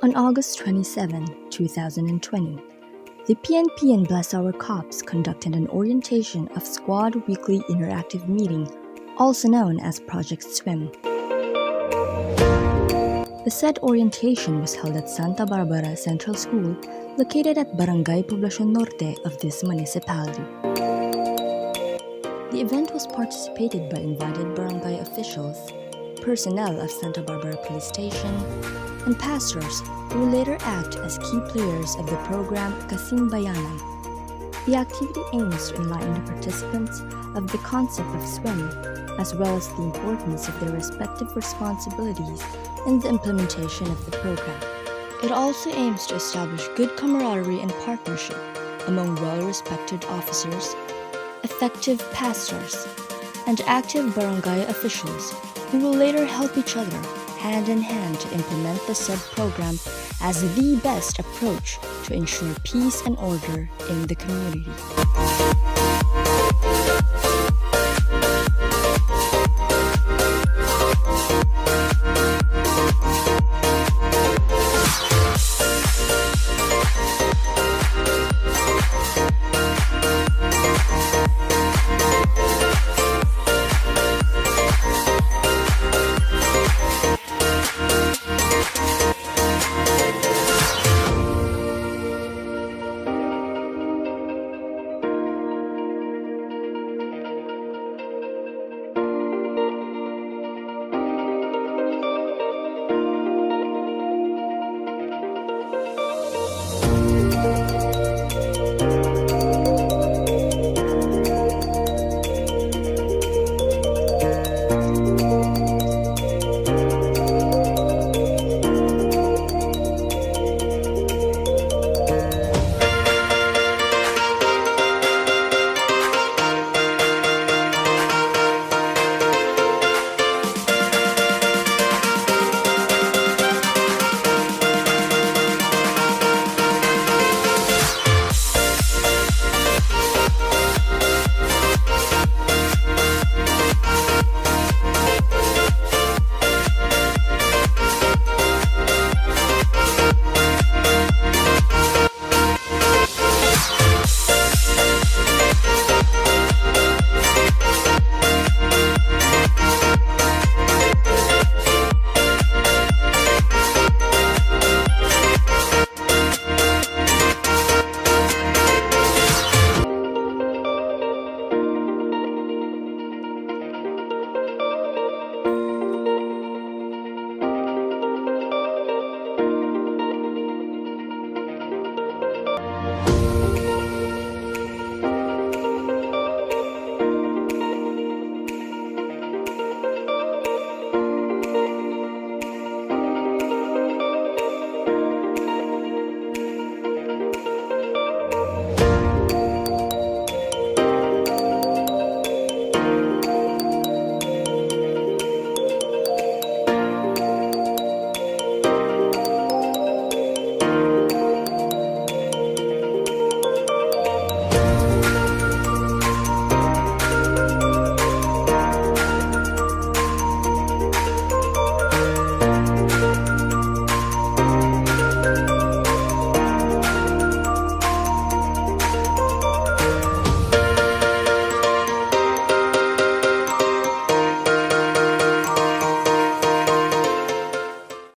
On August 27, 2020, the PNP and Bless Our Cops conducted an orientation of Squad Weekly Interactive Meeting, also known as Project Swim. The said orientation was held at Santa Barbara Central School, located at Barangay Poblacion Norte of this municipality. The event was participated by invited barangay officials, personnel of Santa Barbara Police Station, and pastors who will later act as key players of the program Kasimbayanan. The activity aims to enlighten the participants of the concept of swim, as well as the importance of their respective responsibilities in the implementation of the program. It also aims to establish good camaraderie and partnership among well-respected officers, effective pastors, and active barangay officials who will later help each other hand in hand to implement the said program as the best approach to ensure peace and order in the community.